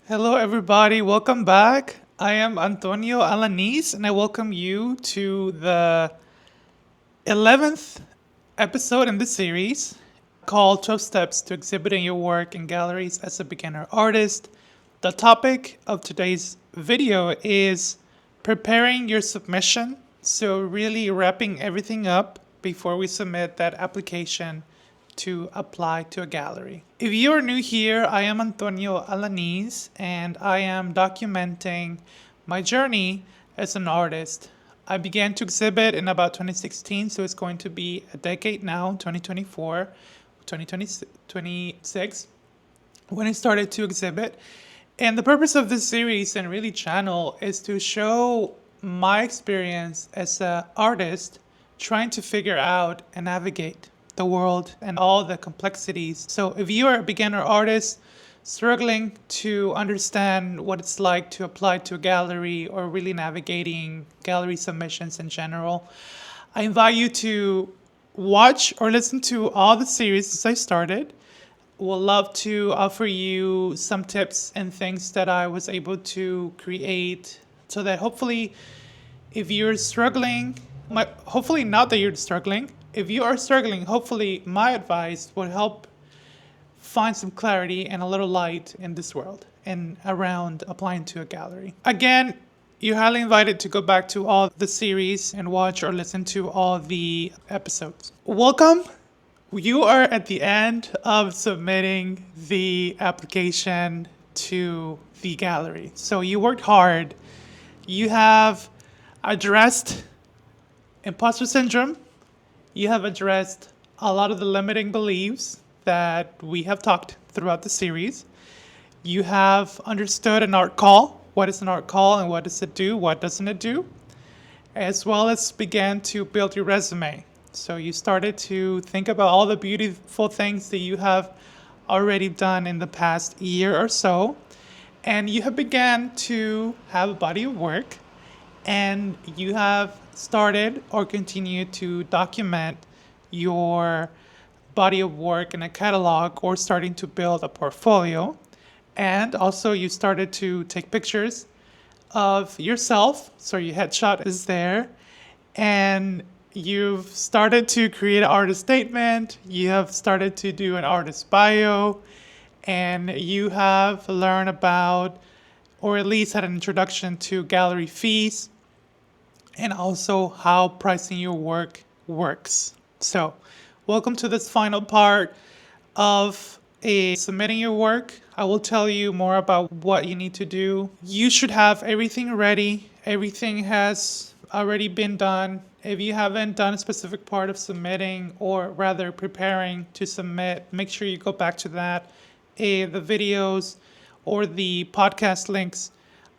Hello, everybody. Welcome back. I am Antonio Alanis, and I welcome you to the 11th episode in this series called 12 Steps to Exhibiting Your Work in Galleries as a Beginner Artist. The topic of today's video is preparing your submission. So, really wrapping everything up before we submit that application to apply to a gallery. If you are new here, I am Antonio Alanis and I am documenting my journey as an artist. I began to exhibit in about 2016, so it's going to be a decade now, 2024, 2026, when I started to exhibit. And the purpose of this series and really channel is to show my experience as an artist trying to figure out and navigate the world and all the complexities. So if you are a beginner artist struggling to understand what it's like to apply to a gallery or really navigating gallery submissions in general, I invite you to watch or listen to all the series as I started. Would love to offer you some tips and things that I was able to create so that hopefully if you're struggling, hopefully not that you're struggling, if you are struggling, hopefully my advice will help find some clarity and a little light in this world and around applying to a gallery. Again, you're highly invited to go back to all the series and watch or listen to all the episodes. Welcome. You are at the end of submitting the application to the gallery. So you worked hard. You have addressed imposter syndrome. You have addressed a lot of the limiting beliefs that we have talked throughout the series. You have understood an art call. What is an art call and what does it do? What doesn't it do? As well as began to build your resume. So you started to think about all the beautiful things that you have already done in the past year or so. And you have began to have a body of work and you have started or continued to document your body of work in a catalog or starting to build a portfolio. And also you started to take pictures of yourself. So your headshot is there. And you've started to create an artist statement. You have started to do an artist bio. And you have learned about, or at least had an introduction to gallery fees and also how pricing your work works. So, welcome to this final part of submitting your work. I will tell you more about what you need to do. You should have everything ready. Everything has already been done. If you haven't done a specific part of submitting or rather preparing to submit, make sure you go back to that. The videos or the podcast links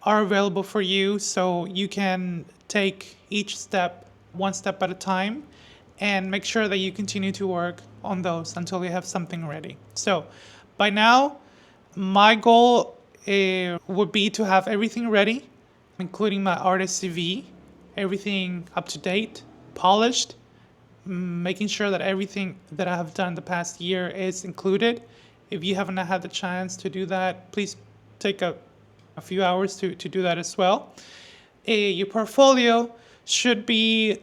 are available for you so you can take each step one step at a time and make sure that you continue to work on those until you have something ready. So by now, my goal would be to have everything ready, including my artist CV, everything up to date, polished, making sure that everything that I have done the past year is included. If you haven't had the chance to do that, please take a few hours to do that as well. Your portfolio should be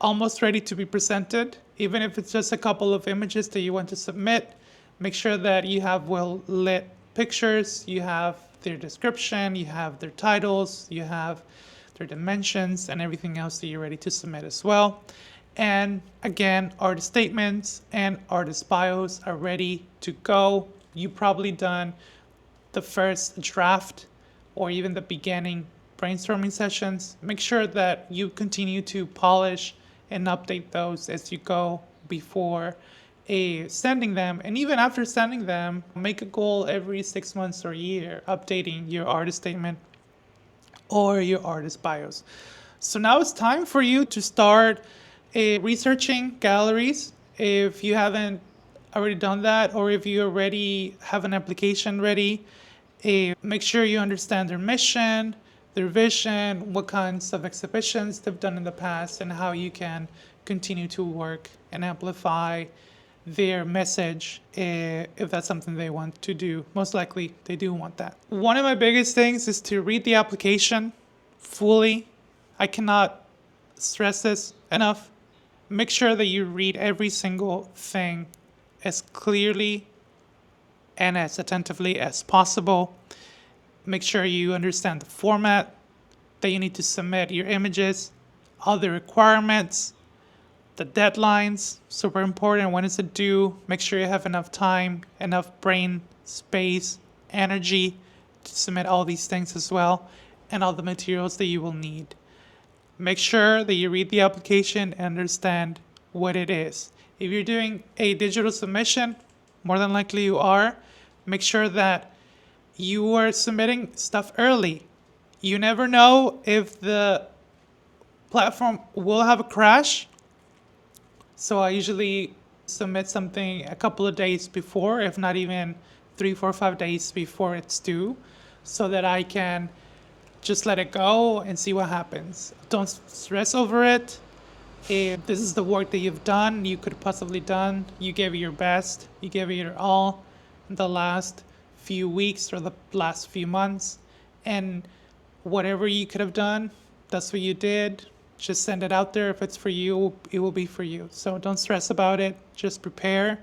almost ready to be presented, even if it's just a couple of images that you want to submit. Make sure that you have well lit pictures, you have their description, you have their titles, you have their dimensions, and everything else that you're ready to submit as well. And again, artist statements and artist bios are ready to go. You've probably done the first draft or even the beginning brainstorming sessions. Make sure that you continue to polish and update those as you go before sending them. And even after sending them, make a goal every 6 months or a year, updating your artist statement or your artist bios. So now it's time for you to start researching galleries. If you haven't already done that, or if you already have an application ready, make sure you understand their mission, their vision, what kinds of exhibitions they've done in the past, and how you can continue to work and amplify their message if that's something they want to do. Most likely they do want that. One of my biggest things is to read the application fully. I cannot stress this enough. Make sure that you read every single thing as clearly and as attentively as possible. Make sure you understand the format that you need to submit your images, all the requirements, the deadlines, super important. When is it due? Make sure you have enough time, enough brain space, energy to submit all these things as well, and all the materials that you will need. Make sure that you read the application and understand what it is. If you're doing a digital submission, more than likely you are, make sure that you are submitting stuff early. You never know if the platform will have a crash. So I usually submit something a couple of days before, if not even 3, 4, 5 days before it's due, so that I can just let it go and see what happens. Don't stress over it. If this is the work that you've done, you could have possibly done, you gave it your best, you gave it your all in the last few weeks or the last few months, and whatever you could have done, that's what you did. Just send it out there. If it's for you, it will be for you. So don't stress about it. Just prepare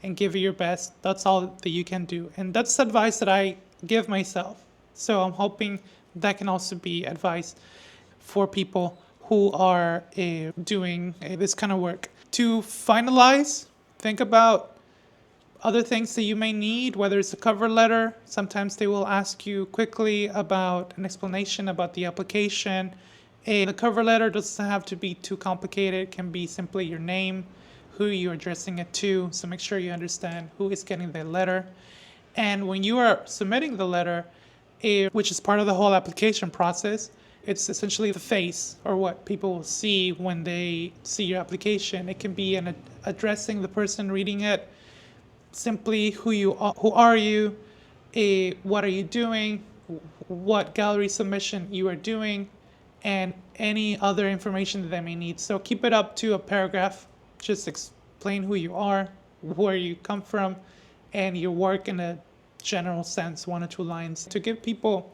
and give it your best. That's all that you can do. And that's advice that I give myself. So I'm hoping that can also be advice for people who are doing this kind of work. To finalize, think about other things that you may need, whether it's a cover letter. Sometimes they will ask you quickly about an explanation about the application. The cover letter doesn't have to be too complicated. It can be simply your name, who you're addressing it to. So make sure you understand who is getting the letter. And when you are submitting the letter, which is part of the whole application process, it's essentially the face or what people will see when they see your application. It can be addressing the person reading it, simply who are you, what are you doing, what gallery submission you are doing, and any other information that they may need. So keep it up to a paragraph. Just explain who you are, where you come from, and your work in a general sense, 1 or 2 lines, to give people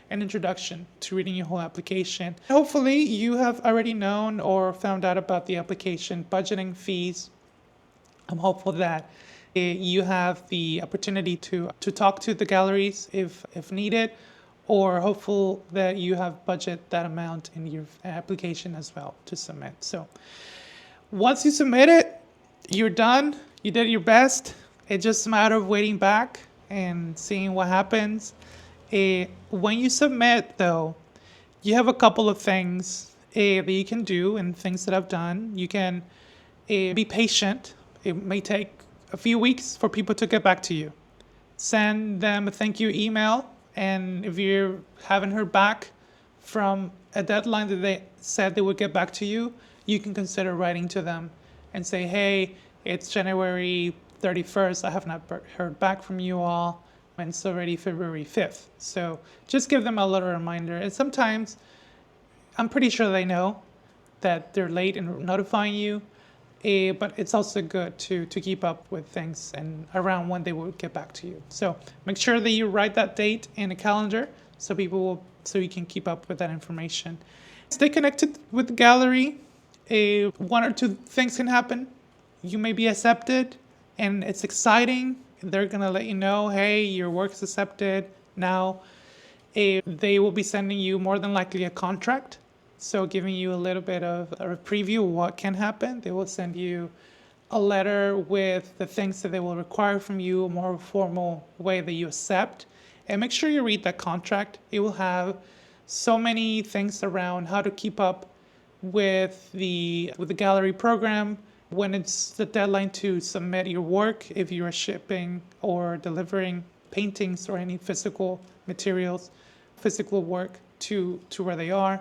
an introduction to reading your whole application. Hopefully you have already known or found out about the application budgeting fees. I'm hopeful that you have the opportunity to talk to the galleries if needed, or hopeful that you have budget that amount in your application as well to submit. So once you submit it, you're done. You did your best. It's just a matter of waiting back and seeing what happens. When you submit, though, you have a couple of things that you can do and things that I've done. You can be patient. It may take a few weeks for people to get back to you. Send them a thank you email. And if you haven't heard back from a deadline that they said they would get back to you, you can consider writing to them and say, hey, it's January 31st. I have not heard back from you all. And it's already February 5th. So just give them a little reminder. And sometimes I'm pretty sure they know that they're late in notifying you. But it's also good to keep up with things and around when they will get back to you. So make sure that you write that date in a calendar so you can keep up with that information. Stay connected with the gallery. 1 or 2 things can happen. You may be accepted and it's exciting. They're gonna let you know, hey, your work's accepted. Now they will be sending you more than likely a contract. So giving you a little bit of a preview of what can happen. They will send you a letter with the things that they will require from you, a more formal way that you accept. And make sure you read that contract. It will have so many things around how to keep up with the gallery program, when it's the deadline to submit your work, if you are shipping or delivering paintings or any physical materials, physical work to where they are,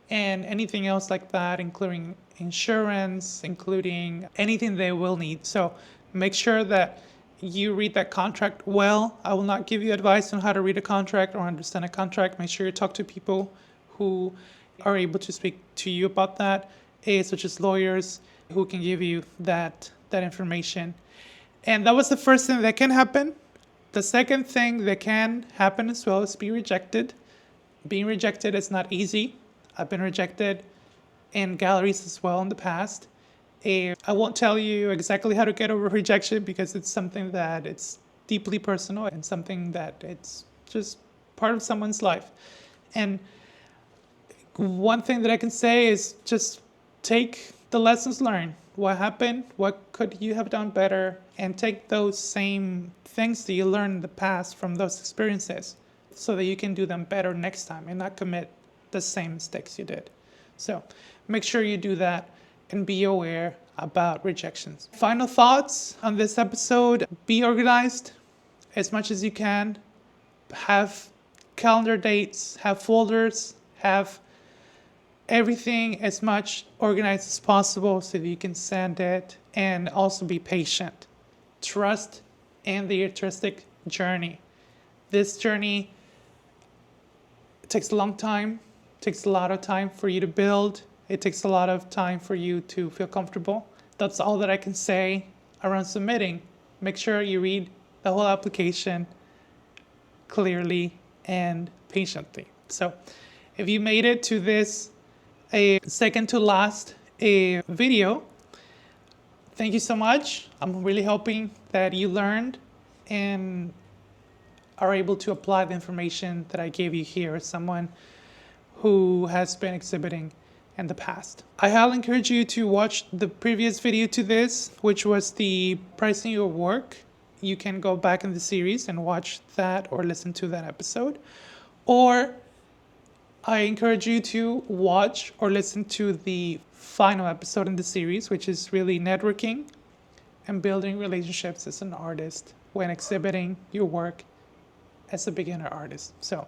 and anything else like that, including insurance, including anything they will need. So make sure that you read that contract well. I will not give you advice on how to read a contract or understand a contract. Make sure you talk to people who are able to speak to you about that, such as lawyers who can give you that that information. And that was the first thing that can happen. The second thing that can happen as well is be rejected. Being rejected is not easy. I've been rejected in galleries as well in the past. I won't tell you exactly how to get over rejection because it's something that it's deeply personal and something that it's just part of someone's life. And one thing that I can say is just take the lessons learned. What happened? What could you have done better? And take those same things that you learned in the past from those experiences so that you can do them better next time and not commit the same mistakes you did. So make sure you do that and be aware about rejections. Final thoughts on this episode: be organized as much as you can. Have calendar dates, have folders, have everything as much organized as possible so that you can send it, and also be patient. Trust in the artistic journey. This journey takes a long time, takes a lot of time for you to build. It takes a lot of time for you to feel comfortable. That's all that I can say around submitting. Make sure you read the whole application clearly and patiently. So if you made it to this a second to last video, thank you so much. I'm really hoping that you learned and are able to apply the information that I gave you here as someone who has been exhibiting in the past. I highly encourage you to watch the previous video to this, which was the pricing your work. You can go back in the series and watch that or listen to that episode. Or I encourage you to watch or listen to the final episode in the series, which is really networking and building relationships as an artist when exhibiting your work as a beginner artist. So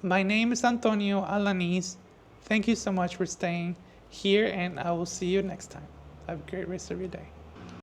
my name is Antonio Alanis. Thank you so much for staying here, and I will see you next time. Have a great rest of your day.